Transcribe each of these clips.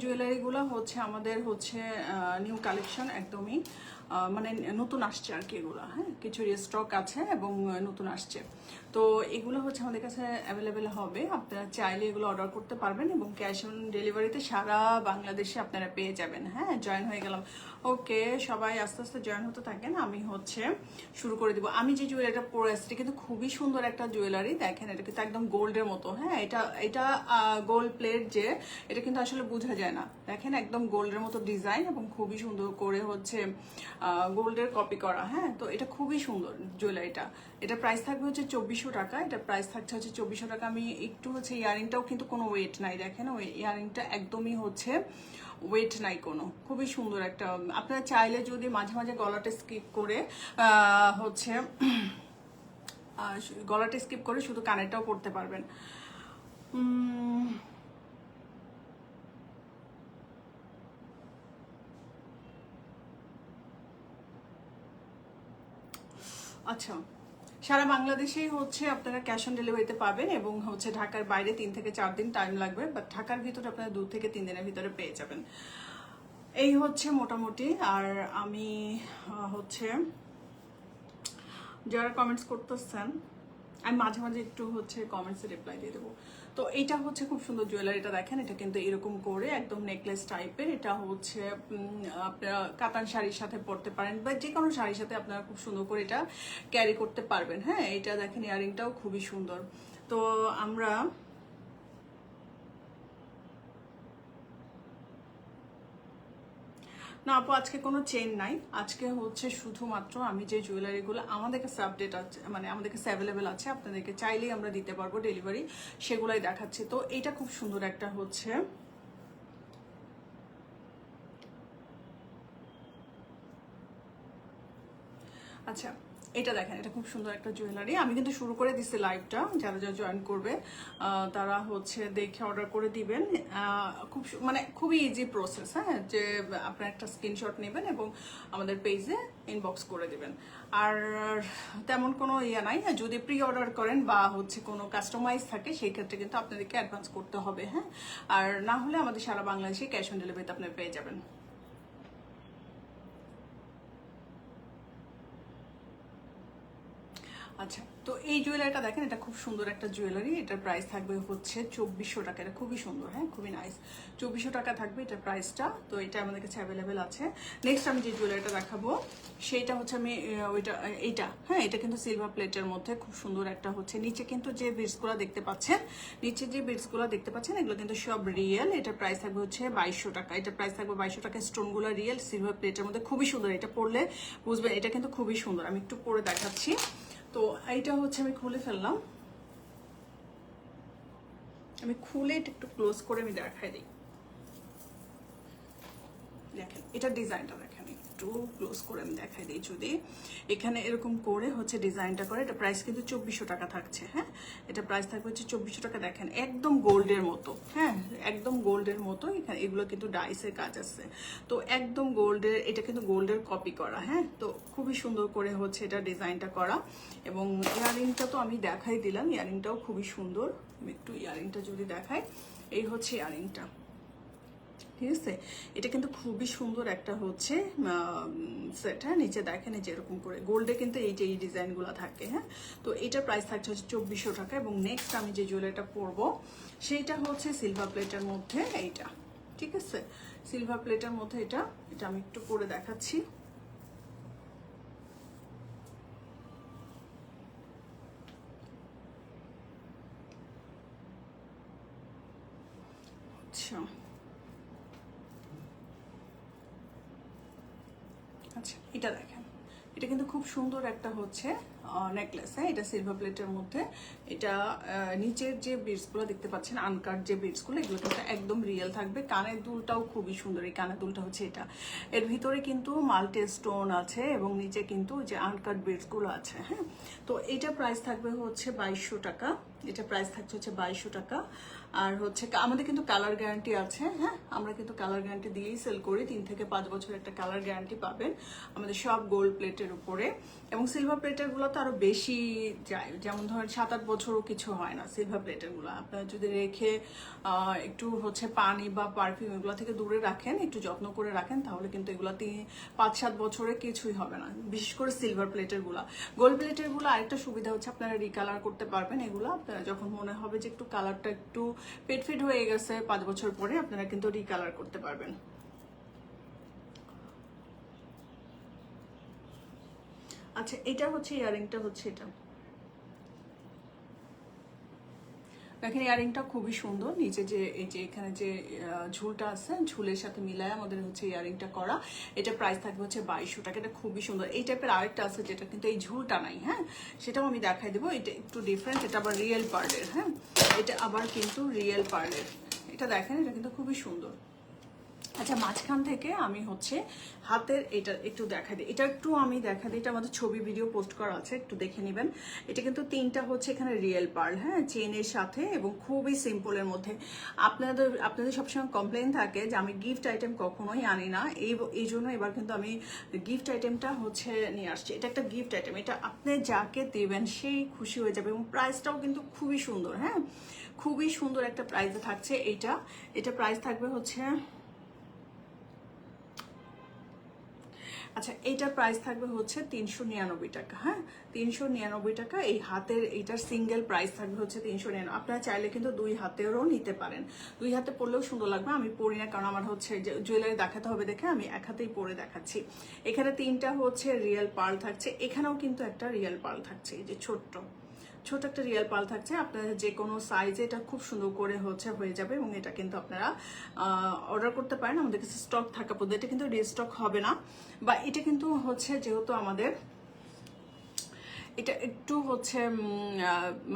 জুয়েলারিগুলো হচ্ছে আমাদের হচ্ছে নিউ কালেকশন একদমই মানে নতুন আসছে আর কি এগুলো, হ্যাঁ কিছু স্টক আছে এবং নতুন আসছে। তো এগুলো হচ্ছে আমাদের কাছে অ্যাভেলেবেল হবে, আপনারা চাইলে এগুলো অর্ডার করতে পারবেন এবং ক্যাশ অন ডেলিভারিতে সারা বাংলাদেশে আপনারা পেয়ে যাবেন। হ্যাঁ জয়েন হয়ে গেলাম, ওকে সবাই আস্তে আস্তে জয়েন হতে থাকেন, আমি হচ্ছে শুরু করে দিব। আমি যে জুয়েলারিটা পরে আসছি কিন্তু খুবই সুন্দর একটা জুয়েলারি, দেখেন এটা কিন্তু একদম গোল্ডের মতো। হ্যাঁ এটা এটা গোল্ড প্লেট যে এটা কিন্তু আসলে বোঝা যায় না, দেখেন একদম গোল্ডের মতো ডিজাইন এবং খুবই সুন্দর করে হচ্ছে গোল্ডের কপি করা। হ্যাঁ তো এটা খুবই সুন্দর জুয়েলারিটা। এটা প্রাইস থাকবে হচ্ছে 2400 টাকা, এটা প্রাইস থাকছে হচ্ছে 2400 টাকা। আমি একটু হচ্ছে ইয়ারিংটাও কিন্তু কোনো ওয়েট নাই, দেখেন ওই ইয়ারিংটা একদমই হচ্ছে ওয়েট নাই কোনো, খুবই সুন্দর একটা। আপনারা চাইলে যদি মাঝে মাঝে গলাটা স্কিপ করে হচ্ছে গলাটা স্কিপ করে শুধু কানেরটাও পরতে পারবেন। আচ্ছা, সারা বাংলাদেশেই হচ্ছে আপনারা ক্যাশ অন ডেলিভারিতে পাবেন এবং হচ্ছে ঢাকার বাইরে 3 থেকে 4 দিন টাইম লাগবে, বাট ঢাকার ভিতরে আপনারা 2 থেকে 3 দিনের ভিতরে পেয়ে যাবেন। এই হচ্ছে মোটামুটি। আর আমি হচ্ছে যারা কমেন্টস করতেছেন আমি মাঝে মাঝে একটু হচ্ছে কমেন্টসে রিপ্লাই দিয়ে দেবো। তো এইটা হচ্ছে খুব সুন্দর জুয়েলারিটা, দেখেন এটা কিন্তু এরকম করে একদম নেকলেস টাইপের। এটা হচ্ছে আপনারা কাতান শাড়ির সাথে পরতে পারেন বা যে কোনো শাড়ির সাথে আপনারা খুব সুন্দর করে এটা ক্যারি করতে পারবেন। হ্যাঁ এটা দেখেন ইয়ারিংটাও খুবই সুন্দর। তো আমরা না আপু আজকে কোনো চেন নাই, আজকে হচ্ছে শুধুমাত্র আমি যে জুয়েলারিগুলো আমাদের কাছে আপডেট আছে মানে আমাদের কাছে অ্যাভেলেবেল আছে, আপনাদেরকে চাইলেই আমরা দিতে পারবো ডেলিভারি, সেগুলাই দেখাচ্ছি। তো এটা খুব সুন্দর একটা হচ্ছে আচ্ছা এটা দেখেন, এটা খুব সুন্দর একটা জুয়েলারি। আমি কিন্তু শুরু করে দিচ্ছি লাইভটা, যারা যারা জয়েন করবে তারা হচ্ছে দেখে অর্ডার করে দিবেন। খুব মানে খুবই ইজি প্রসেস, হ্যাঁ যে আপনার একটা স্ক্রিনশট নেবেন এবং আমাদের পেজে ইনবক্স করে দিবেন। আর তেমন কোনো ইয়ে নাই, যদি প্রি অর্ডার করেন বা হচ্ছে কোনো কাস্টমাইজ থাকে সেই ক্ষেত্রে কিন্তু আপনাদেরকে অ্যাডভান্স করতে হবে। হ্যাঁ আর না হলে আমাদের সারা বাংলাদেশে ক্যাশ অন ডেলিভারিতে আপনি পেয়ে যাবেন। আচ্ছা তো এই জুয়েলারিটা দেখেন, এটা খুব সুন্দর একটা জুয়েলারি, এটার প্রাইস থাকবে হচ্ছে 2400 টাকা। এটা খুবই সুন্দর, হ্যাঁ খুবই নাইস। 2400 টাকা থাকবে এটার প্রাইসটা। তো এটা আমাদের কাছে অ্যাভেলেবেল আছে। নেক্সট আমি যে জুয়েলারিটা দেখাবো সেইটা হচ্ছে আমি এইটা, হ্যাঁ এটা কিন্তু সিলভার প্লেটের মধ্যে খুব সুন্দর একটা হচ্ছে। নিচে কিন্তু যে বিটসগুলো দেখতে পাচ্ছেন, নিচে যে বিটসগুলো দেখতে পাচ্ছেন এগুলো কিন্তু সব রিয়েল। এটার প্রাইস থাকবে হচ্ছে 2200 টাকা। এটার প্রাইস থাকবে 2200 টাকা। স্টোনগুলো রিয়েল, সিলভার প্লেটের মধ্যে খুবই সুন্দর। এটা পরলে বুঝবেন এটা কিন্তু খুবই সুন্দর। আমি একটু পরে দেখাচ্ছি। তো এইটা হচ্ছে আমি খুলে ফেললাম, আমি খুলে এটা একটু ক্লোজ করে আমি দেখাই দিই। দেখেন এটা ডিজাইনটা দেখেন, একটু ক্লোজ করে আমি দেখাই দিই। যদি এখানে এরকম করে হচ্ছে ডিজাইনটা করে, এটা প্রাইস কিন্তু 2400 টাকা থাকছে। হ্যাঁ এটা প্রাইস থাকবে হচ্ছে 2400 টাকা। দেখেন একদম গোল্ডের মতো, হ্যাঁ একদম গোল্ডের মতো। এখানে এগুলো কিন্তু ডাইসের কাজ আছে, তো একদম গোল্ডের, এটা কিন্তু গোল্ডের কপি করা। হ্যাঁ তো খুবই সুন্দর করে হচ্ছে এটা ডিজাইনটা করা। এবং ইয়ারিংটা তো আমি দেখাই দিলাম, ইয়ারিংটাও খুবই সুন্দর। আমি একটু ইয়ারিংটা যদি দেখাই, এই হচ্ছে ইয়ারিংটা, ঠিক আছে। এটা কিন্তু খুবই সুন্দর একটা হচ্ছে সেট। হ্যাঁ নিচে দেখেন এই যে এরকম করে গোল্ডে কিন্তু এই যে এই ডিজাইনগুলো থাকে। হ্যাঁ তো এটার প্রাইস থাকছে হচ্ছে 2400 টাকা। এবং নেক্সট আমি যে জুয়েলারিটা পরবো সেইটা হচ্ছে সিলভার প্লেটের মধ্যে এইটা, ঠিক আছে সিলভার প্লেটের মধ্যে এটা। এটা আমি একটু পরে দেখাচ্ছি। আচ্ছা আচ্ছা এটা দেখেন, এটা কিন্তু খুব সুন্দর একটা হচ্ছে নেকলেস। হ্যাঁ এটা সিলভার প্লেটের মধ্যে। এটা নিচের যে বিটসগুলো দেখতে পাচ্ছেন আনকাট যে বিটসগুলো, এগুলো কিন্তু একদম রিয়েল থাকবে। কানের দুলটাও খুবই সুন্দর, এই কানের দুলটা হচ্ছে এটা। এর ভিতরে কিন্তু মাল্টি স্টোন আছে এবং নিচে কিন্তু যে আনকাট বিটসগুলো আছে। হ্যাঁ তো এটা প্রাইস থাকবে হচ্ছে 2200 টাকা। এটা প্রাইস থাকছে হচ্ছে 2200 টাকা। আর হচ্ছে আমাদের কিন্তু কালার গ্যারান্টি আছে, হ্যাঁ আমরা কিন্তু কালার গ্যারান্টি দিয়েই সেল করি। 3 থেকে 5 বছর একটা কালার গ্যারান্টি পাবেন আমাদের সব গোল্ড প্লেটের উপরে। এবং সিলভার প্লেটের গুলো তো আরো বেশি যায়, যেমন ধরেন 7-8 বছরও কিছু হয় না সিলভার প্লেটের গুলো। আপনারা যদি রেখে একটু হচ্ছে পানি বা পারফিউম এগুলো থেকে দূরে রাখেন, একটু যত্ন করে রাখেন, তাহলে কিন্তু এগুলো 5-7 বছরে কিছুই হবে না, বিশেষ করে সিলভার প্লেটের গুলা। গোল্ড প্লেটের গুলো আরেকটা সুবিধা হচ্ছে আপনারা রিকালার করতে পারবেন এগুলো। আপনারা যখন মনে হবে যে একটু কালারটা একটু ফেড হয়ে গেছে 5 বছর পরে, আপনারা কিন্তু রিকালার করতে পারবেন। আচ্ছা, এটা হচ্ছে ইয়ারিংটা হচ্ছে এটা, দেখেন ইয়ারিংটা খুবই সুন্দর। নিচে যে এই যে এখানে যে ঝুলটা আছে, ঝুলের সাথে মিলায় আমাদের হচ্ছে ইয়ারিংটা করা। এটা প্রাইস থাকবে হচ্ছে 2200 টাকা। এটা খুবই সুন্দর। এই টাইপের আরেকটা আছে যেটা কিন্তু এই ঝুলটা নাই, হ্যাঁ সেটাও আমি দেখাই দেবো। এটা একটু ডিফারেন্ট, এটা আবার রিয়েল পার্লের, হ্যাঁ এটা আবার কিন্তু রিয়েল পার্লের। এটা দেখেন, এটা কিন্তু খুবই সুন্দর। আচ্ছা, মাঝখান থেকে আমি হচ্ছে হাতের এটা একটু দেখা দিই, এটা একটু আমি দেখা দিই, এটা আমাদের ছবি ভিডিও পোস্ট করা আছে, একটু দেখে নেবেন। এটা কিন্তু 3টা হচ্ছে এখানে রিয়েল পার্ল, হ্যাঁ চেনের সাথে, এবং খুবই সিম্পলের মধ্যে। আপনাদের সবসময় কমপ্লেন থাকে যে আমি গিফট আইটেম কখনোই আনি না, এই জন্য এবার কিন্তু আমি গিফট আইটেমটা হচ্ছে নিয়ে আসছি। এটা একটা গিফট আইটেম, এটা আপনি যাকে দেবেন সেই খুশি হয়ে যাবে, এবং প্রাইসটাও কিন্তু খুবই সুন্দর, হ্যাঁ খুবই সুন্দর একটা প্রাইসে থাকছে এইটা। এটা প্রাইস থাকবে হচ্ছে, আচ্ছা এইটার প্রাইস থাকবে হচ্ছে 399 টাকা, হ্যাঁ 399 টাকা। এই হাতের এইটার সিঙ্গেল প্রাইস থাকবে হচ্ছে 399। আপনারা চাইলে কিন্তু 2 হাতেরও নিতে পারেন, 2 হাতে পরলেও সুন্দর লাগবে। আমি পরি না, কারণ আমার হচ্ছে জুয়েলারি দেখাতে হবে দেখে আমি এক হাতেই পরে দেখাচ্ছি। এখানে 3টা হচ্ছে রিয়েল পার্ল থাকছে, এখানেও কিন্তু একটা রিয়েল পার্ল থাকছে, এই যে ছোট একটা রিয়েল পাল থাকছে। আপনারা যে কোনো সাইজে এটা খুব সুন্দর করে হচ্ছে হয়ে যাবে, এবং এটা কিন্তু আপনারা অর্ডার করতে পারেন আমাদের কাছে স্টক থাকা পর্যন্ত। এটা কিন্তু রিস্টক হবে না, বা এটা কিন্তু হচ্ছে যেহেতু আমাদের এটা একটু হচ্ছে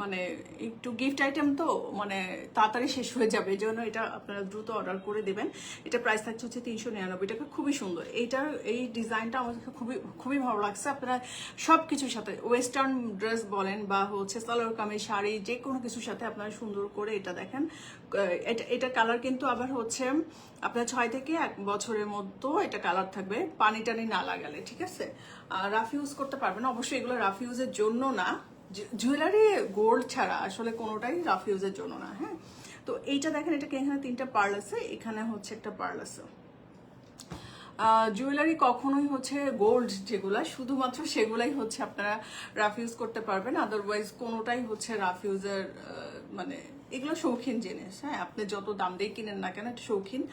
মানে একটু গিফট আইটেম তো, মানে তাড়াতাড়ি শেষ হয়ে যাবে, এই জন্য এটা আপনারা দ্রুত অর্ডার করে দেবেন। এটা প্রাইস থাকছে হচ্ছে 399 টাকা। খুবই সুন্দর এইটার এই ডিজাইনটা আমার খুবই খুবই ভালো লাগছে। আপনারা সব কিছুর সাথে ওয়েস্টার্ন ড্রেস বলেন বা হচ্ছে সালোয়ার কামিজ শাড়ি যে কোনো কিছুর সাথে আপনারা সুন্দর করে এটা দেখেন। এটা কালার কিন্তু আবার হচ্ছে আপনার 6 থেকে 1 বছরের মধ্যে এটা কালার থাকবে, পানি টানি না লাগালে, ঠিক আছে। রাফ ইউজ করতে পারবেন অবশ্যই, এগুলো রাফ ইউজের জন্য না, জুয়েলারি গোল্ড ছাড়া আসলে কোনোটাই রাফ ইউজের জন্য না, হ্যাঁ। তো এইটা দেখেন, এটা এখানে 3টা পার্ল আছে, এখানে হচ্ছে একটা পার্ল আছে। জুয়েলারি কখনোই হচ্ছে গোল্ড যেগুলা শুধুমাত্র সেগুলাই হচ্ছে আপনারা রাফ ইউজ করতে পারবেন, আদারওয়াইজ কোনোটাই হচ্ছে রাফ ইউজের মানে এগুলো শৌখিন জিনিস, হ্যাঁ আপনি যত দাম দিয়ে কিনেন না কেন এটা শৌখিন।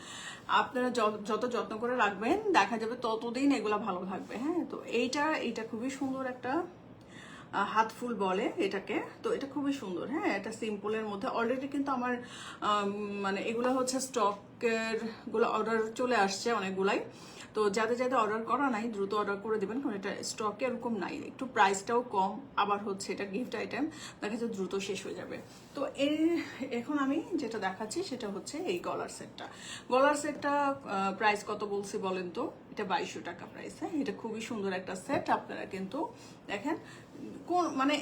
আপনারা যত যত্ন করে রাখবেন দেখা যাবে ততদিন এগুলো ভালো থাকবে, হ্যাঁ। তো এইটা খুবই সুন্দর একটা হাত ফুল বলে এটাকে। তো এটা খুবই সুন্দর, হ্যাঁ এটা সিম্পলের মধ্যে। অলরেডি কিন্তু আমার মানে এগুলো হচ্ছে স্টকের গুলো অর্ডার চলে আসছে অনেকগুলাই। তো যাদের অর্ডার করা নাই দ্রুত অর্ডার করে দেবেন, কারণ এটা স্টকে এরকম নাই, একটু প্রাইসটাও কম, আবার হচ্ছে এটা গিফট আইটেম, দেখা যাচ্ছে দ্রুত শেষ হয়ে যাবে। তো এখন আমি যেটা দেখাচ্ছি সেটা হচ্ছে এই গলার সেটটা প্রাইস কত বলছি বলেন তো? এটা 2200 টাকা প্রাইস, হ্যাঁ এটা খুবই সুন্দর একটা সেট। আপনারা কিন্তু দেখেন কোন মানে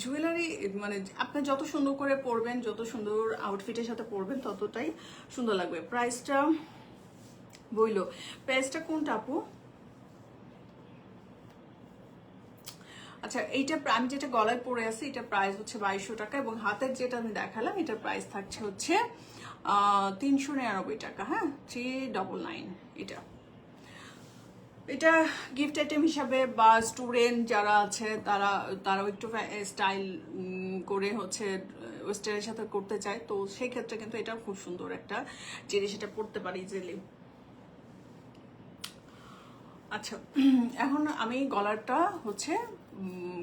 জুয়েলারি মানে আপনি যত সুন্দর করে পরবেন, যত সুন্দর আউটফিটের সাথে পরবেন ততটাই সুন্দর লাগবে। প্রাইসটা বইলো, প্রাইসটা কোনটা আপু? আচ্ছা এইটা আমি যেটা গলায় পরে আছি এটা প্রাইস হচ্ছে 2200 টাকা, এবং হাতের যেটা আমি দেখালাম এটার প্রাইস থাকছে হচ্ছে 399 টাকা, হ্যাঁ 399। এটা গিফট আইটেম হিসাবে বা স্টুডেন্ট যারা আছে তারাও একটু স্টাইল করে হচ্ছে ওয়েস্টার্নের সাথে করতে চায়, তো সেই ক্ষেত্রে কিন্তু এটা খুব সুন্দর একটা জিনিস, এটা পড়তে পারি ইজিলি। আচ্ছা এখন আমি গলারটা হচ্ছে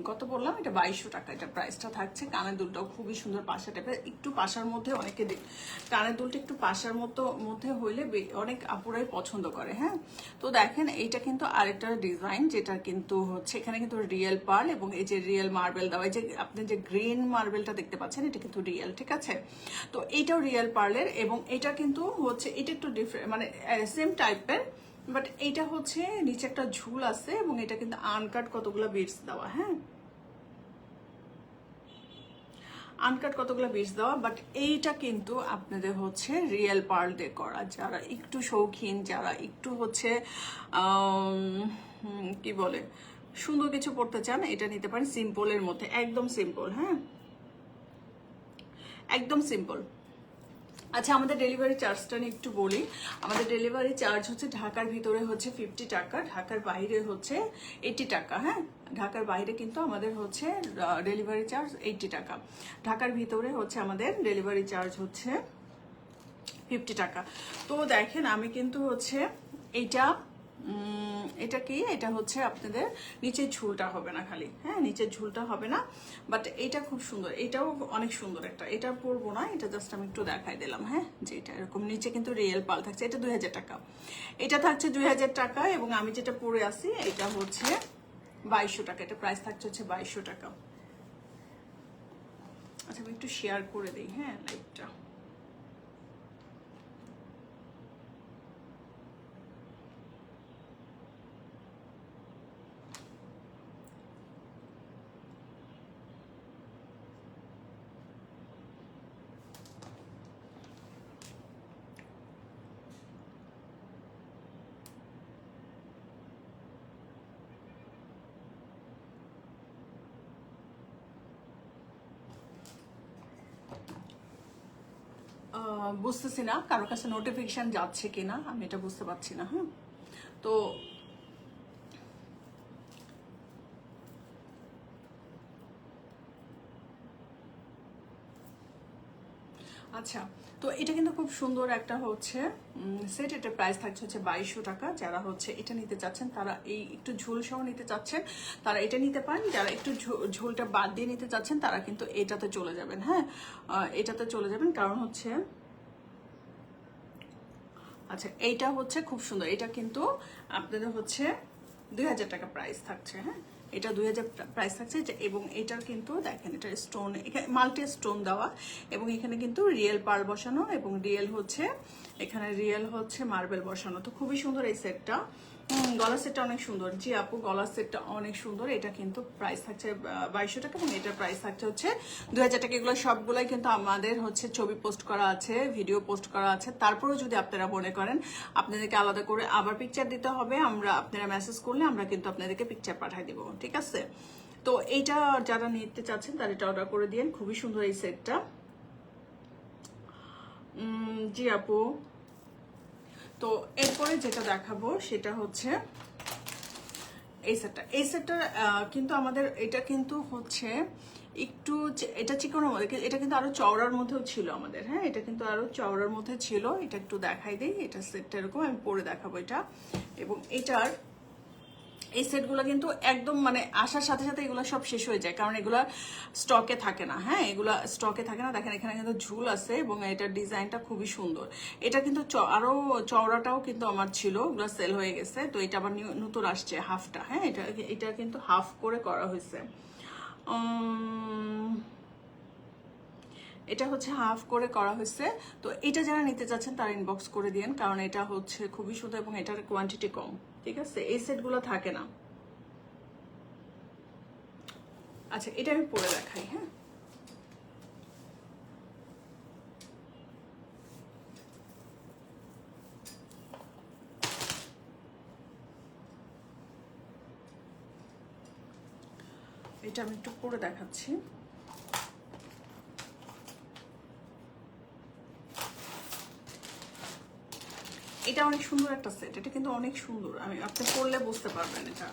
কত বললাম, এটা 2200 টাকা এটা প্রাইসটা থাকছে। কানের দুলটাও খুবই সুন্দর, পাশা টাইপের, একটু পাশার মধ্যে অনেকে কানের দুলটা একটু পাশার মধ্যে হইলে অনেক আপুরাই পছন্দ করে, হ্যাঁ। তো দেখেন এইটা কিন্তু আরেকটা ডিজাইন, যেটা কিন্তু হচ্ছে এখানে কিন্তু রিয়েল পার্ল এবং এই যে রিয়েল মার্বেল দেওয়া, এই যে আপনি যে গ্রিন মার্বেলটা দেখতে পাচ্ছেন এটা কিন্তু রিয়েল, ঠিক আছে। তো এইটাও রিয়েল পার্লের, এবং এটা কিন্তু হচ্ছে এটা একটু ডিফারেন্ট মানে সেম টাইপের, বাট এইটা হচ্ছে নিচে একটা ঝুল আছে, এবং এটা কিন্তু আনকাট কতগুলো বিটস দেওয়া, হ্যাঁ। আনকাট কতগুলো বেশ দেওয়া, বাট এইটা কিন্তু আপনাদের হচ্ছে রিয়েল পার্ল দিয়ে করা। যারা একটু শৌখিন, যারা একটু হচ্ছে কি বলে সুন্দর কিছু পড়তে চান, এটা নিতে পারেন সিম্পলের মধ্যে, একদম সিম্পল। হ্যাঁ, একদম সিম্পল। আচ্ছা, আমাদের ডেলিভারি চার্জটা নিয়ে একটু বলি। আমাদের ডেলিভারি চার্জ হচ্ছে ঢাকার ভিতরে হচ্ছে 50 টাকা, ঢাকার বাইরে হচ্ছে 80 টাকা। হ্যাঁ, ঢাকার বাইরে কিন্তু আমাদের হচ্ছে ডেলিভারি চার্জ 80 টাকা। ঢাকার ভিতরে হচ্ছে আমাদের ডেলিভারি চার্জ হচ্ছে 50 টাকা। তো দেখেন আমি কিন্তু হচ্ছে এইটা এটা কি, এটা হচ্ছে আপনাদের নিচের ঝুলটা হবে না খালি, হ্যাঁ নিচের ঝুলটা হবে না, বাট এটা খুব সুন্দর, এটাও অনেক সুন্দর একটা। এটা পরবো না, এটা জাস্ট আমি একটু দেখাই দিলাম। হ্যাঁ, যে এটা এরকম নিচে কিন্তু রিয়েল পাল থাকছে। এটা 2000 টাকা, এটা থাকছে 2000 টাকা। এবং আমি যেটা পরে আসি এটা হচ্ছে 2200 টাকা। এটা প্রাইস থাকছে হচ্ছে 2200 টাকা। আচ্ছা, আমি একটু শেয়ার করে দিই হ্যাঁ লাইভটা। বুঝতেছি না কারোর কাছে নোটিফিকেশন যাচ্ছে কিনা, আমি এটা বুঝতে পারছি না। হ্যাঁ, তো আচ্ছা, তো এটা কিন্তু খুব সুন্দর একটা হচ্ছে সেট। এটার প্রাইস থাকছে হচ্ছে 2200 টাকা। যারা হচ্ছে এটা নিতে চাচ্ছেন, তারা এই একটু ঝুল সহ নিতে চাচ্ছেন, তারা এটা নিতে পারেন। যারা একটু ঝুলটা বাদ দিয়ে নিতে চাচ্ছেন, তারা কিন্তু এটাতে চলে যাবেন। হ্যাঁ, এটাতে চলে যাবেন, কারণ হচ্ছে আচ্ছা এইটা হচ্ছে খুব সুন্দর। এটা কিন্তু আপনাদের হচ্ছে 2000 টাকা প্রাইস থাকছে। হ্যাঁ, এটা 2000 প্রাইস থাকছে। এবং এটার কিন্তু দেখেন, এটা স্টোন, এখানে মাল্টি স্টোন দেওয়া, এবং এখানে কিন্তু রিয়েল পার্ল বসানো, এবং রিয়েল হচ্ছে এখানে রিয়েল হচ্ছে মার্বেল বসানো। তো খুবই সুন্দর এই সেটটা। গলার সেটটা অনেক সুন্দর। জি আপু, গলার সেটটা অনেক সুন্দর। এটা কিন্তু প্রাইস থাকছে 2200 টাকা, এবং এটার প্রাইস থাকছে হচ্ছে 2000 টাকা। এগুলো সবগুলোই কিন্তু আমাদের হচ্ছে ছবি পোস্ট করা আছে, ভিডিও পোস্ট করা আছে। তারপরেও যদি আপনারা মনে করেন আপনাদেরকে আলাদা করে আবার পিকচার দিতে হবে, আপনারা মেসেজ করলে আমরা কিন্তু আপনাদেরকে পিকচার পাঠিয়ে দিব, ঠিক আছে? তো এইটা যারা নিতে চাচ্ছেন তারা এটা অর্ডার করে দিন। খুবই সুন্দর এই সেটটা। জি আপু, তো এরপরে যেটা দেখাবো সেটা হচ্ছে এই সেটটা। এই সেটটা কিন্তু আমাদের এটা কিন্তু হচ্ছে একটু এটা চিকনের মধ্যে, এটা কিন্তু আরো চওড়ার মধ্যেও ছিল আমাদের। হ্যাঁ, এটা কিন্তু আরো চওড়ার মধ্যে ছিল। এটা একটু দেখাই দিই। এটা সেটটা এরকম, আমি পরে দেখাবো এটা। এবং এটার এই সেটগুলো কিন্তু একদম মানে আসার সাথে সাথে এগুলো সব শেষ হয়ে যায়, কারণ এগুলা স্টকে থাকে না। হ্যাঁ, এগুলা স্টকে থাকে না। দেখেন এখানে কিন্তু ঝুল আছে, এবং এটার ডিজাইনটা খুবই সুন্দর। এটা কিন্তু আরো চওড়াটাও কিন্তু আমার ছিল, ওগুলো সেল হয়ে গেছে। তো এটা আবার নতুন আসছে হাফটা। হ্যাঁ, এটা কিন্তু হাফ করে করা হয়েছে। এটা হচ্ছে হাফ করে করা হয়েছে। তো এটা যারা নিতে চাচ্ছেন তারা ইনবক্স করে দিন, কারণ এটা হচ্ছে খুবই সুন্দর এবং এটার কোয়ান্টিটি কম, ঠিক আছে? এই সেটগুলো থাকে না। আচ্ছা, এটা আমি পরে দেখাই। হ্যাঁ, এটা আমি একটু পরে দেখাচ্ছি। এটা অনেক সুন্দর একটা সেট। এটা কিন্তু অনেক সুন্দর, আপনি পরলে বুঝতে পারবেন। এটা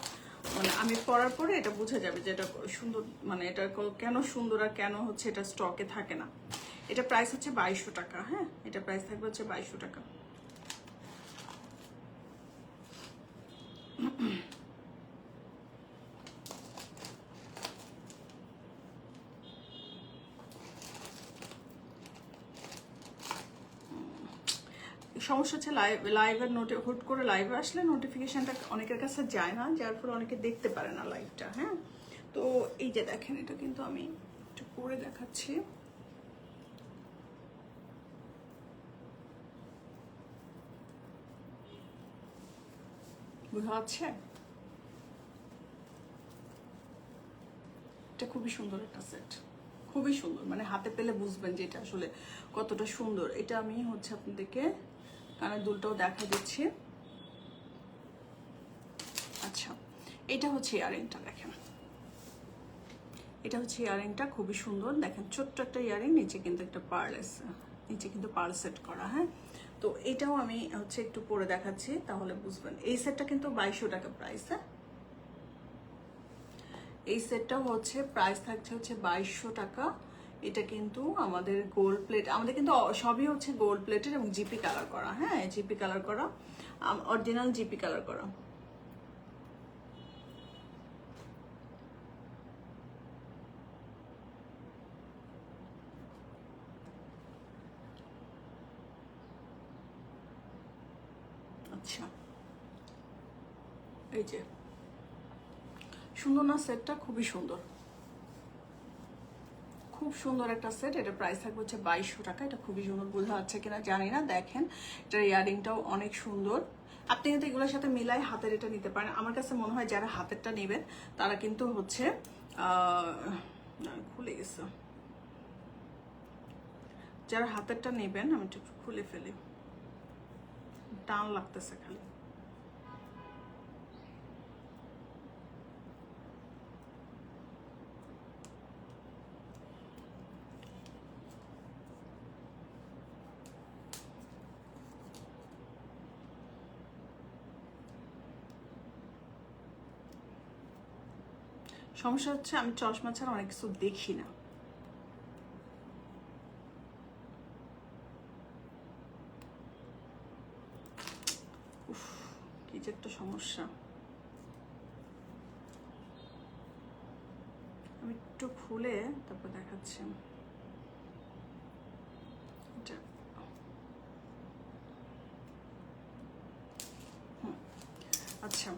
মানে আমি পরার পরে এটা বোঝা যাবে যে এটা সুন্দর, মানে এটা কেন সুন্দর আর কেন হচ্ছে এটা স্টকে থাকে না। এটা প্রাইস হচ্ছে 2200 টাকা। হ্যাঁ, এটা প্রাইস থাকবে হচ্ছে 2200 টাকা। সমস্যা হচ্ছে লাইভের হুট করে লাইভে আসলে নোটিফিকেশনটা অনেকের কাছে যায় না, যার ফলে অনেকে দেখতে পারে না লাইভটা। হ্যাঁ, তো এই যে দেখেন, এটা কিন্তু আমি একটু পরে দেখাচ্ছি। বোঝা যাচ্ছে? এটা খুবই সুন্দর একটা সেট, খুবই সুন্দর, মানে হাতে পেলে বুঝবেন যে এটা আসলে কতটা সুন্দর। এটা আমি হচ্ছে আপনাদেরকে কানের দুলটাও দেখা দিচ্ছি। আচ্ছা, এটা হচ্ছে ইয়ারিংটা, দেখেন এটা হচ্ছে ইয়ারিংটা, খুবই সুন্দর। দেখেন ছোট্ট একটা ইয়ারিং, নিচে কিন্তু একটা পার্ল আছে, নিচে কিন্তু পার্ল সেট করা। হ্যাঁ, তো এটাও আমি হচ্ছে একটু পরে দেখাচ্ছি, তাহলে বুঝবেন। এই সেটটা কিন্তু 2200 টাকা প্রাইস। হ্যাঁ, এই সেটটাও হচ্ছে প্রাইস থাকছে হচ্ছে 2200 টাকা। এটা কিন্তু আমাদের গোল্ড প্লেট, আমাদের কিন্তু সবই হচ্ছে গোল্ড প্লেটের এবং জিপি কালার করা। হ্যাঁ, জিপি কালার করা, অরিজিনাল জিপি কালার করা। আচ্ছা, এই যে সুন্দর না সেটটা? খুবই সুন্দর, খুব সুন্দর একটা সেট। এটা প্রাইস থাকবে হচ্ছে 2200 টাকা। এটা খুবই সুন্দর, বোঝা যাচ্ছে কিনা জানি না। দেখেন এটার ইয়ারিংটাও অনেক সুন্দর। আপনি কিন্তু এগুলোর সাথে মিলাই হাতের এটা নিতে পারেন। আমার কাছে মনে হয় যারা হাতেরটা নেবেন তারা কিন্তু হচ্ছে খুলে গেছে, যারা হাতেরটা নেবেন, আমি একটু খুলে ফেলি, টান লাগতেছে খালি। সমস্যা হচ্ছে আমি চশমা ছাড়া অনেক কিছু দেখি না। উফ, কি যে একটা সমস্যা। আমি একটু খুলে তারপর দেখাচ্ছি। এটা আচ্ছা,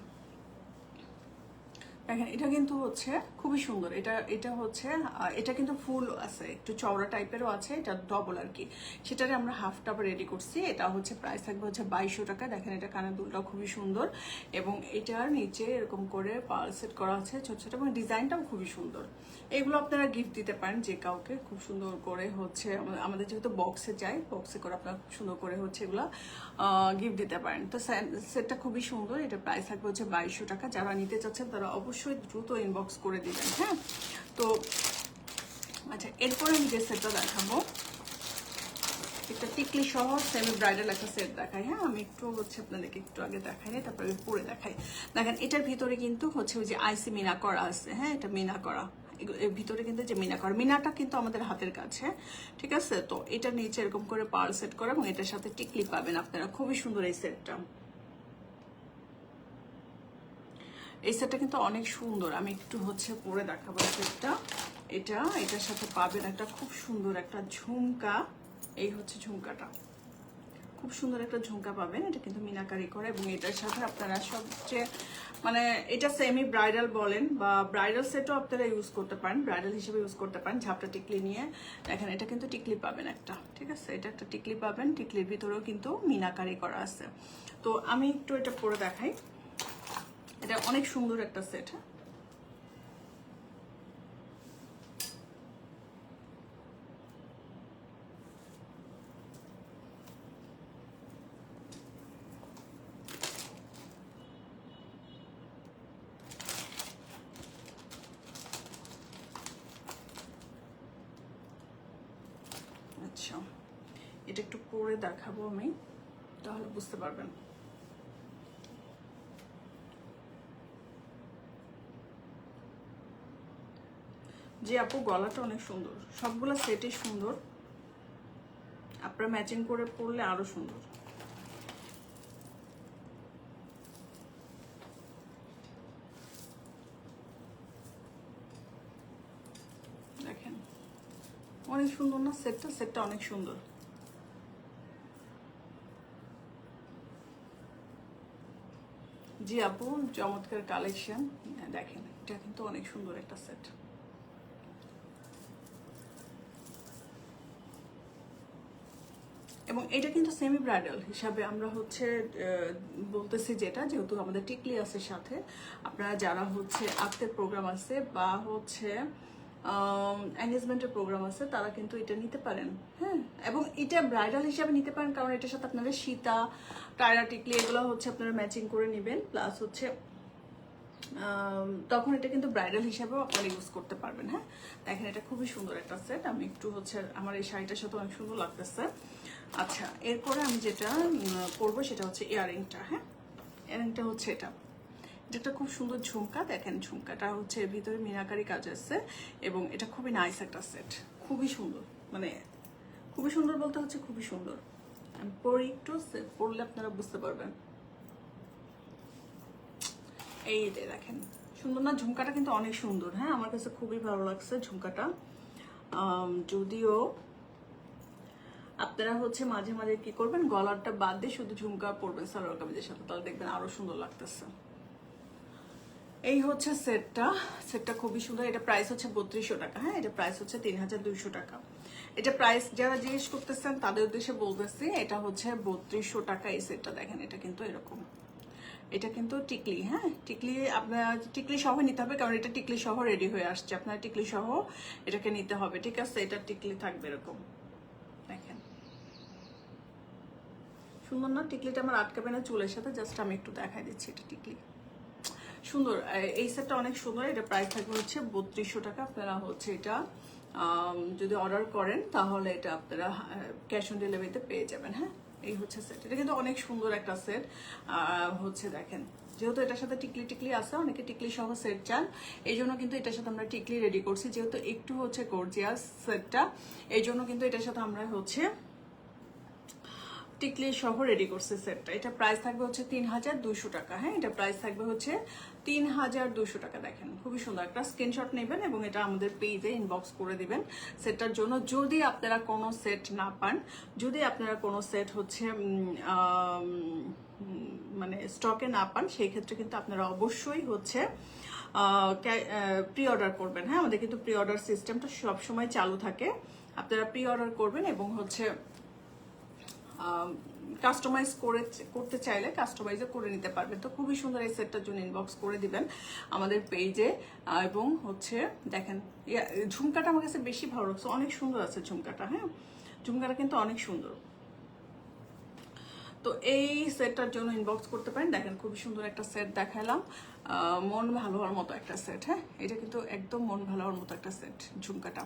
দেখেন এটা কিন্তু হচ্ছে খুবই সুন্দর। এটা এটা হচ্ছে এটা কিন্তু ফুল আছে, একটু চওড়া টাইপেরও আছে, এটা ডবল আর কি। সেটারে আমরা হাফটা রেডি করছি। এটা হচ্ছে প্রাইস থাকবে হচ্ছে 2200 টাকা। দেখেন এটা কানের দুলটাও খুবই সুন্দর, এবং এটার নিচে এরকম করে পার্ল সেট করা আছে ছোট ছোট, এবং ডিজাইনটাও খুবই সুন্দর। এগুলো আপনারা গিফট দিতে পারেন যে কাউকে, খুব সুন্দর করে হচ্ছে। আমাদের যেহেতু বক্সে যায়, বক্সে করে আপনারা খুব সুন্দর করে হচ্ছে এগুলো গিফট দিতে পারেন। তো সেটটা খুবই সুন্দর। এটা প্রাইস থাকবে হচ্ছে 2200 টাকা। যারা নিতে চাচ্ছেন তারা অবশ্যই দ্রুত ইনবক্স করে দিবেন। হ্যাঁ, তো আচ্ছা, এরপরে আমি যে সেটটা দেখাবো, একটা টিকলি সহ সেমি ব্রাইডাল একটা সেট দেখাই। হ্যাঁ, আমি একটু হচ্ছে আপনাদেরকে একটু আগে দেখাই নাই, তারপরে পরে দেখাই। দেখেন এটার ভিতরে কিন্তু হচ্ছে ওই যে আইসি মিনা করা আছে। হ্যাঁ, এটা মিনা করা, এর ভিতরে কিন্তু যে মিনা করা, মিনাটা কিন্তু আমাদের হাতের কাছে, ঠিক আছে। তো এটা নিচে এরকম করে পার্ল সেট করা, এবং এটার সাথে টিকলি পাবেন আপনারা। খুবই সুন্দর এই সেটটা। এই সেটটা কিন্তু অনেক সুন্দর। আমি একটু হচ্ছে পরে দেখাবো সেটটা। এটা এটার সাথে পাবেন একটা খুব সুন্দর একটা ঝুমকা। এই হচ্ছে ঝুমকাটা, খুব সুন্দর একটা ঝুমকা পাবেন। এটা কিন্তু মিনাকারি করা, এবং এটার সাথে আপনারা সবচেয়ে মানে এটা সেমি ব্রাইডাল বলেন বা ব্রাইডাল সেটও আপনারা ইউজ করতে পারেন, ব্রাইডাল হিসেবে ইউজ করতে পারেন। ঝাপটা টিকলি নিয়ে দেখেন, এটা কিন্তু টিকলি পাবেন একটা, ঠিক আছে। এটা একটা টিকলি পাবেন, টিকলির ভিতরেও কিন্তু মিনাকারি করা আছে। তো আমি একটু এটা পরে দেখাই। এটা অনেক সুন্দর একটা সেট। হ্যাঁ, আচ্ছা, এটা একটু পরে দেখাবো আমি, তাহলে বুঝতে পারবেন। যে আপু গলাটা অনেক সুন্দর, সবগুলো সেটই সুন্দর, আপনারা ম্যাচিং করে পরলে আরো সুন্দর। দেখেন অনেক সুন্দর না সেটটা? সেটটা অনেক সুন্দর। জি আপু, চমৎকার কালেকশন। দেখেন এটা কিন্তু অনেক সুন্দর একটা সেট। এবং এটা কিন্তু সেমি ব্রাইডাল হিসাবে আমরা হচ্ছে বলতেছি, যেটা যেহেতু আমাদের টিকলি আছে সাথে, আপনারা যারা হচ্ছে আজকের প্রোগ্রাম আছে বা হচ্ছে এঙ্গেজমেন্টের প্রোগ্রাম আছে তারা কিন্তু এটা নিতে পারেন। হ্যাঁ, এবং এটা ব্রাইডাল হিসাবে নিতে পারেন, কারণ এটার সাথে আপনারা সীতা, টায়রা, টিকলি এগুলো হচ্ছে আপনারা ম্যাচিং করে নেবেন। প্লাস হচ্ছে তখন এটা কিন্তু ব্রাইডাল হিসাবেও আপনারা ইউজ করতে পারবেন। হ্যাঁ, দেখেন এটা খুবই সুন্দর একটা সেট। আমি একটু হচ্ছে আমার এই শাড়িটার সাথে অনেক সুন্দর লাগতেছে। আচ্ছা, এরপরে আমি যেটা করবো সেটা হচ্ছে ইয়াররিংটা। হ্যাঁ, ইয়াররিংটা হচ্ছে এটা একটা খুব সুন্দর ঝুমকা। দেখেন ঝুমকাটা হচ্ছে এর ভিতরে মিনাকারি কাজ আছে এবং এটা খুবই নাইস একটা সেট, খুবই সুন্দর। মানে খুবই সুন্দর বলতে হচ্ছে খুবই সুন্দর। আমি পরে একটু পরলে আপনারা বুঝতে পারবেন। এই যে দেখেন সুন্দর না ঝুমকাটা, কিন্তু অনেক সুন্দর। হ্যাঁ, আমার কাছে খুবই ভালো লাগছে ঝুমকাটা। যদিও আপনারা হচ্ছে মাঝে মাঝে কি করবেন, গলারটা বাদ দিয়ে শুধু ঝুমকা পরবেন সালোয়ার কামিজের সাথে, তাহলে দেখবেন আরো সুন্দর লাগতেছে। এই হচ্ছে সেটটা খুবই সুন্দর। এটা প্রাইস হচ্ছে 3200 টাকা। হ্যাঁ, এটা প্রাইস হচ্ছে 3200 টাকা। এটা প্রাইস যারা জিজ্ঞেস করতেছেন তাদের উদ্দেশ্যে বলতেছি, এটা হচ্ছে 3200 টাকা এই সেটটা। দেখেন এটা কিন্তু এরকম, এটা কিন্তু টিকলি। হ্যাঁ, টিকলি আপনার টিকলি সহ নিতে হবে, কারণ এটা টিকলি সহ রেডি হয়ে আসছে। আপনার টিকলি সহ এটাকে নিতে হবে, ঠিক আছে? এটা টিকলি থাকবে এরকম। দেখেন সুন্দর না টিকলিটা? আমার আটকাবে না চুলের সাথে, জাস্ট আমি একটু দেখাই দিচ্ছি। এটা টিকলি সুন্দর। এই সেটটা অনেক সুন্দর। এটা প্রাইস থাকবে হচ্ছে 3200 টাকা। আপনারা হচ্ছে এটা যদি অর্ডার করেন তাহলে এটা আপনারা ক্যাশ অন ডেলিভারিতে পেয়ে যাবেন। হ্যাঁ, এই হচ্ছে সেট। এটা কিন্তু অনেক সুন্দর একটা সেট হচ্ছে। দেখেন যেহেতু এটার সাথে টিকলি টিকলি আছে, অনেকে টিকলি সহ সেট চান, এই জন্য কিন্তু এটার সাথে আমরা টিকলি রেডি করছি। যেহেতু একটু হচ্ছে গর্জিয়াস সেটটা, এই জন্য কিন্তু এটার সাথে আমরা হচ্ছে টিকলি সহ রেডি করছে সেটটা। এটা প্রাইস থাকবে হচ্ছে 3200 টাকা। হ্যাঁ, এটা প্রাইস থাকবে হচ্ছে 3200 টাকা। দেখেন খুবই সুন্দর। একটা স্ক্রিনশট নেবেন এবং এটা আমাদের পেজে ইনবক্স করে দিবেন সেটটার জন্য। যদি আপনারা কোনো সেট না পান, যদি আপনারা কোনো সেট হচ্ছে মানে স্টকে না পান, সেই ক্ষেত্রে কিন্তু আপনারা অবশ্যই হচ্ছে প্রি অর্ডার করবেন। হ্যাঁ, আমাদের কিন্তু প্রি অর্ডার সিস্টেমটা সবসময় চালু থাকে। আপনারা প্রি অর্ডার করবেন এবং হচ্ছে কাস্টমাইজ করতে চাইলে কাস্টমাইজও করে নিতে পারবেন। তো খুবই সুন্দর। এই সেটটার জন্য ইনবক্স করে দিবেন আমাদের পেজে। এবং হচ্ছে দেখেন ঝুমকাটা আমার কাছে বেশি ভালো লাগছে, অনেক সুন্দর আছে ঝুমকাটা। হ্যাঁ, ঝুমকাটা কিন্তু অনেক সুন্দর। তো এই সেটটার জন্য ইনবক্স করতে পারেন। দেখেন খুবই সুন্দর একটা সেট দেখালাম, মন ভালো হওয়ার মতো একটা সেট। হ্যাঁ, এটা কিন্তু একদম মন ভালো হওয়ার মতো একটা সেট ঝুমকাটা।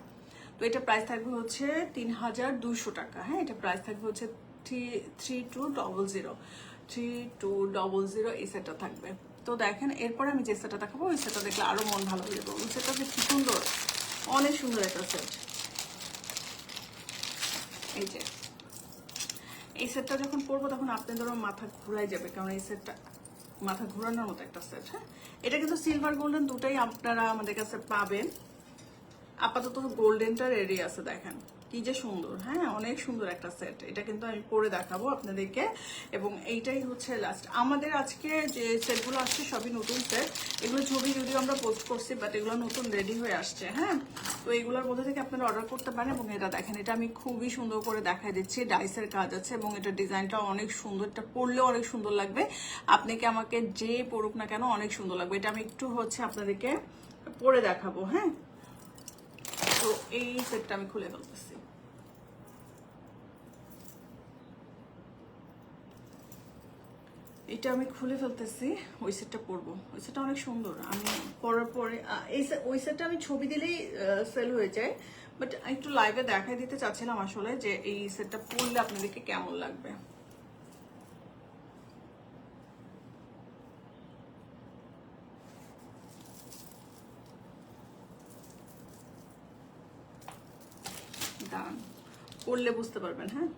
তো এটা প্রাইস থাকবে হচ্ছে 3200 টাকা। হ্যাঁ, এটা প্রাইস থাকবে হচ্ছে 3200 এই সেটটা থাকবে। তো দেখেন এরপরে আমি যে সেটটা দেখাবো, ওই সেটটা দেখলে আরো মন ভালো হয়ে যাবে। ওই সেটটা কি সুন্দর, অনেক সুন্দর একটা সেট। এই যে এই সেটটা যখন পরবো তখন আপনাদেরও মাথা ঘুরাই যাবে, কারণ এই সেটটা মাথা ঘোরানোর মতো একটা সেট। হ্যাঁ, এটা কিন্তু সিলভার গোল্ডেন দুটাই আপনারা আমাদের কাছে পাবেন। আপাতত গোল্ডেনটা রেডি আছে। দেখেন কি যে সুন্দর। হ্যাঁ, অনেক সুন্দর একটা সেট। এটা কিন্তু আমি পরে দেখাবো আপনাদেরকে। এবং এইটাই হচ্ছে লাস্ট আমাদের আজকে যে সেটগুলো আসছে সবই নতুন সেট। এগুলো ছবি যদিও আমরা পোস্ট করছি, বাট এগুলো নতুন রেডি হয়ে আসছে। হ্যাঁ, তো এগুলোর মধ্যে থেকে আপনারা অর্ডার করতে পারেন। এবং এটা দেখেন, এটা আমি খুবই সুন্দর করে দেখাই দিচ্ছি। ডাইসের কাজ আছে এবং এটা ডিজাইনটা অনেক সুন্দর। এটা পরলেও অনেক সুন্দর লাগবে। আপনি কি আমাকে যে পরুক না কেন অনেক সুন্দর লাগবে। এটা আমি একটু হচ্ছে আপনাদেরকে পরে দেখাবো। হ্যাঁ, তো এই সেটটা আমি খুলে ফেলতেছি। এটা আমি খুলে ফেলতেছি। ওই সেটটা পরবো, ওই সেটটা অনেক সুন্দর। আমি পরার পরে ওই সেটটা আমি ছবি দিলেই সেল হয়ে যায়, বাট একটু লাইভে দেখাই দিতে চাচ্ছিলাম আসলে যে এই সেটটা পরলে আপনাদেরকে কেমন লাগবে। দাঁড়ান, পরলে বুঝতে পারবেন। হ্যাঁ,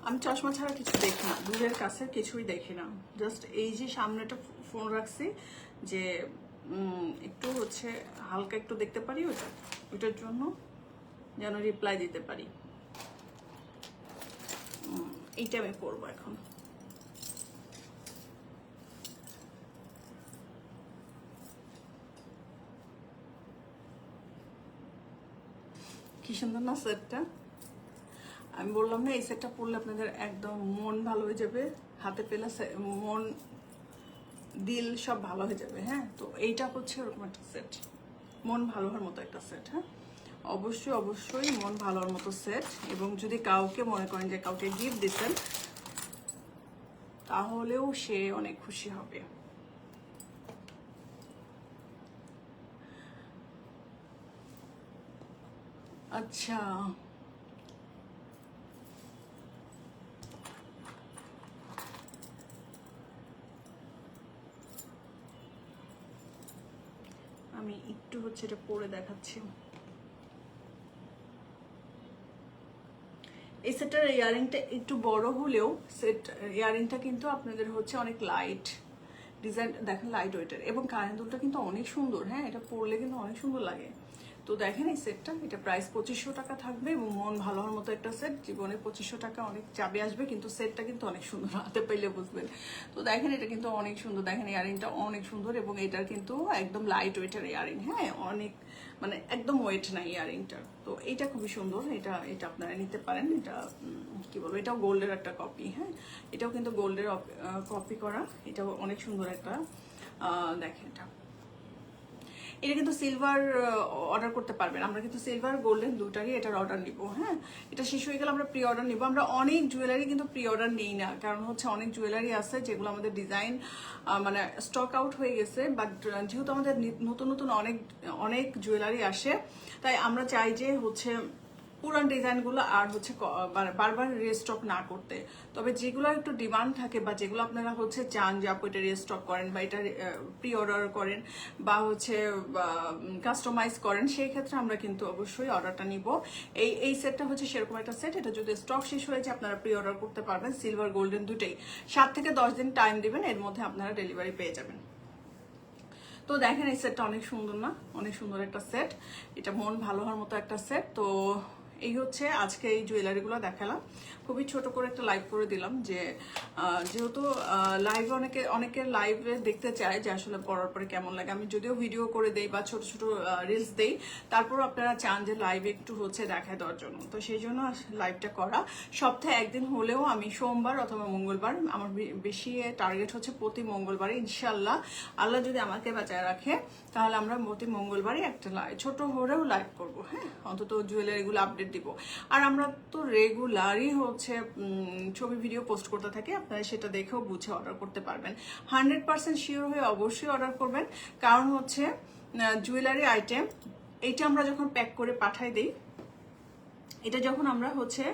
আমি চশমা ছাড়া কিছু দেখি না, দূরের কাছে কিছুই দেখি না। জাস্ট এই যে সামনেটা ফোন রাখছি যে একটু হচ্ছে হালকা একটু দেখতে পারি, ওটার জন্য যেন রিপ্লাই দিতে পারি। এইটা আমি পরবো এখন। কি সুন্দর না সেটটা? আমি বললাম না এই সেটটা পরলে আপনাদের একদম মন ভালো হয়ে যাবে, হাতে পেলে মন দিল সব ভালো হয়ে যাবে। হ্যাঁ, তো এইটা হচ্ছে ওরকম একটা সেট, মন ভালো হওয়ার মতো একটা সেট। হ্যাঁ, অবশ্যই অবশ্যই মন ভালো হওয়ার মতো সেট। এবং যদি কাউকে মনে করেন যে কাউকে গিফট দিচ্ছেন, তাহলেও সে অনেক খুশি হবে। আচ্ছা, আমি একটু হচ্ছে এটা পরে দেখাচ্ছি। এই সেটটার ইয়ারিংটা একটু বড় হলেও ইয়ারিংটা কিন্তু আপনাদের হচ্ছে অনেক লাইট ডিজাইন, দেখেন লাইট ওয়েটের, এবং কানের দুলটা কিন্তু অনেক সুন্দর। হ্যাঁ, এটা পরলে কিন্তু অনেক সুন্দর লাগে। তো দেখেন এই সেটটা, এটা প্রাইস 2500 টাকা থাকবে এবং মন ভালো হওয়ার মতো একটা সেট। জীবনে 2500 টাকা অনেক চাবি আসবে, কিন্তু সেটটা কিন্তু অনেক সুন্দর, হাতে পাইলে বুঝবেন। তো দেখেন এটা কিন্তু অনেক সুন্দর, দেখেন ইয়ারিংটা অনেক সুন্দর এবং এটার কিন্তু একদম লাইট ওয়েটের ইয়ারিং। হ্যাঁ, অনেক মানে একদম ওয়েট নাই ইয়ারিংটা। তো এইটা খুবই সুন্দর, এটা এটা আপনারা নিতে পারেন। এটা কি বলবো, এটাও গোল্ডের একটা কপি। হ্যাঁ, এটাও কিন্তু গোল্ডের কপি করা, এটাও অনেক সুন্দর একটা। দেখেন এটা কিন্তু সিলভার অর্ডার করতে পারবেন, আমরা কিন্তু সিলভার গোল্ডেন দুটারই এটার অর্ডার নিব। হ্যাঁ, এটা শেষ হয়ে গেলে আমরা প্রি অর্ডার নিব। আমরা অনেক জুয়েলারি কিন্তু প্রি অর্ডার নেই না, কারণ হচ্ছে অনেক জুয়েলারি আছে যেগুলো আমাদের ডিজাইন মানে স্টক আউট হয়ে গেছে। বাট যেহেতু আমাদের নতুন নতুন অনেক অনেক জুয়েলারি আসে, তাই আমরা চাই যে হচ্ছে পুরান ডিজাইনগুলো আর হচ্ছে বারবার রিস্টক না করতে। তবে যেগুলো একটু ডিমান্ড থাকে বা যেগুলো আপনারা হচ্ছে চান যে আপু এটা রিস্টক করেন বা এটা প্রি অর্ডার করেন বা হচ্ছে কাস্টমাইজ করেন, সেই ক্ষেত্রে আমরা কিন্তু অবশ্যই অর্ডারটা নিব। এই সেটটা হচ্ছে সেরকম একটা সেট। এটা যদি স্টক শেষ হয়ে যায় আপনারা প্রি অর্ডার করতে পারবেন, সিলভার গোল্ডেন দুটেই। 7 থেকে 10 দিন টাইম দিবেন, এর মধ্যে আপনারা ডেলিভারি পেয়ে যাবেন। তো দেখেন এই সেটটা অনেক সুন্দর না, অনেক সুন্দর একটা সেট। এটা মন ভালো হওয়ার মতো একটা সেট। তো এই হচ্ছে আজকে এই জুয়েলারিগুলো দেখালাম, খুবই ছোট করে একটা লাইভ করে দিলাম। যে যেহেতু লাইভে অনেকের লাইভে দেখতে চায় যে আসলে পরার পরে কেমন লাগে। আমি যদিও ভিডিও করে দেই বা ছোট ছোট রিলস দেই, তারপর আপনারা চান যে লাইভে একটু হচ্ছে দেখায় দেওয়ার জন্য। তো সেই জন্য লাইভটা করা। সপ্তাহে একদিন হলেও আমি সোমবার অথবা মঙ্গলবার, আমার বেশি টার্গেট হচ্ছে প্রতি মঙ্গলবারে ইনশাল্লাহ, আল্লাহ যদি আমাকে বাঁচায় রাখে, তাহলে আমরা প্রতি মঙ্গলবারই একটা ছোট হলেও লাইভ করব। হ্যাঁ, অন্তত জুয়েলারিগুলো আপডেট দিব। আর আমরা তো রেগুলারই হচ্ছে ছবি ভিডিও পোস্ট করতে থাকি, আপনারা সেটা দেখেও বুঝে অর্ডার করতে পারবেন। 100% শিওর হয়ে অবশ্যই অর্ডার করবেন, কারণ হচ্ছে জুয়েলারি আইটেম এইটা আমরা যখন প্যাক করে পাঠাই দিই, এটা যখন আমরা হচ্ছে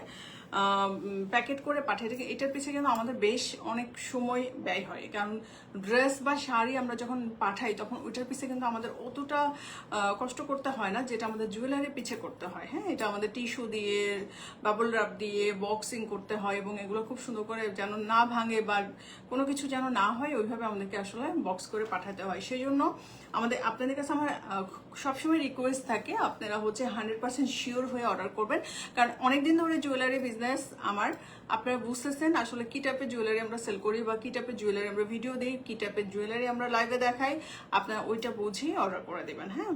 প্যাকেট করে পাঠিয়ে দিই, এটার পিছিয়ে কিন্তু আমাদের বেশ অনেক সময় ব্যয় হয়। কারণ ড্রেস বা শাড়ি আমরা যখন পাঠাই তখন ওইটার পিছিয়ে কিন্তু আমাদের অতটা কষ্ট করতে হয় না, যেটা আমাদের জুয়েলারি পিছিয়ে করতে হয়। হ্যাঁ, এটা আমাদের টিস্যু দিয়ে, বাবল রাব দিয়ে বক্সিং করতে হয় এবং এগুলো খুব সুন্দর করে যেন না ভাঙে বা কোনো কিছু যেন না হয়, ওইভাবে আমাদেরকে আসলে বক্স করে পাঠাতে হয়। সেই জন্য আপনাদের কাছে আমার সবসময় রিকোয়েস্ট থাকে, আপনারা হচ্ছে 100% শিওর হয়ে অর্ডার করবেন। কারণ অনেকদিন ধরে জুয়েলারি বিজনেস আমার, আপনারা বুঝতেছেন আসলে কি টাইপের জুয়েলারি আমরা সেল করি বা কি টাইপের জুয়েলারি আমরা ভিডিও দিই, কি টাইপের জুয়েলারি আমরা লাইভে দেখাই, আপনারা ওইটা বুঝেই অর্ডার করে দেবেন। হ্যাঁ,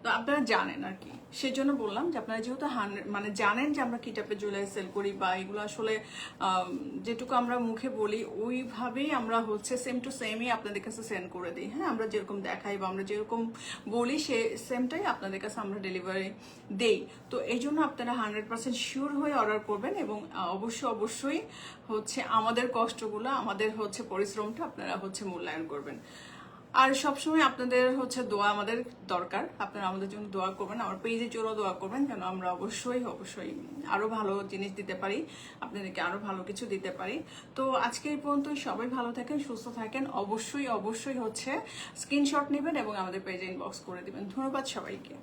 তো আপনারা জানেন আর কি, সেই জন্য বললাম যে আপনারা যেহেতু মানে জানেন যে আমরা কি টাইপের জুয়েলারি সেল করি বা এগুলো আসলে যেটুকু আমরা মুখে বলি ওইভাবেই আমরা হচ্ছে সেম টু সেমই আপনাদের কাছে সেন্ড করে দিই। হ্যাঁ, আমরা যেরকম দেখাই বা আমরা যেরকম বলি সে সেমটাই আপনাদের কাছে আমরা ডেলিভারি দেই। তো এই জন্য আপনারা 100% শিওর হয়ে অর্ডার করবেন এবং অবশ্যই হচ্ছে আমাদের কষ্টগুলো, আমাদের হচ্ছে পরিশ্রমটা আপনারা হচ্ছে মূল্যায়ন করবেন। আর সবসময় আপনাদের হচ্ছে দোয়া আমাদের দরকার, আপনারা আমাদের জন্য দোয়া করবেন, আমার পেজের জন্য দোয়া করবেন, যেন আমরা অবশ্যই আরো ভালো জিনিস দিতে পারি, আপনাদেরকে আরো ভালো কিছু দিতে পারি। তো আজকে এই পর্যন্তই, সবাই ভালো থাকেন, সুস্থ থাকেন। অবশ্যই হচ্ছে স্ক্রিনশট নেবেন এবং আমাদের পেজে ইনবক্স করে দিবেন। ধন্যবাদ সবাইকে।